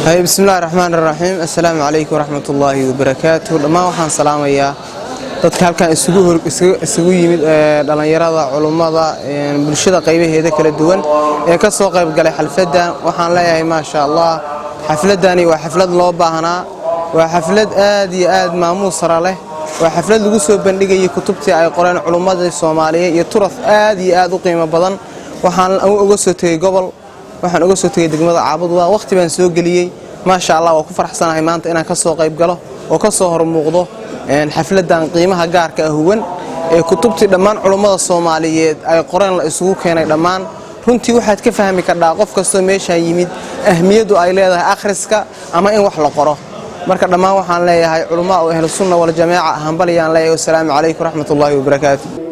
هاي بسم الله الرحمن الرحيم السلام عليكم ورحمة الله وبركاته لما وحن سلام يا dadka halkan isugu yimid dhalinyarada culimada bulshada qaybaheeda kala duwan ee ka soo qayb galay xafladan waxaan leeyahay ma sha Allah xafladani waa xaflad loo baahnaa waa xaflad aad iyo aad maamuus sare leh waa xaflad lagu soo bandhigay kutubtii ay qoreen culimada Soomaaliyeed iyo turaf aad iyo aad u qiimo badan waxaan uga soo tagay gobol waxaan uga soo tagay degmada Caabud waa waqti baan soo galiyay ma sha Allah waa ku faraxsanahay maanta inaan ka soo qayb galo oo ka soo hormuuqdo xafladan qiimaha gaarka ah huwan ee kutubtii dhammaan culimada Soomaaliyeed ay qoreen la isugu keenay dhammaan runtii waxaad ka fahmi kartaa qof kasta meesha yimid ahmiyadu ay leedahay akhriska ama in wax la qoro marka dhammaan waxaan leeyahay culimada oo ahlus sunna wal jamaa hanbaliyaan leeyahay assalamu alaykum warahmatullahi wabarakatuh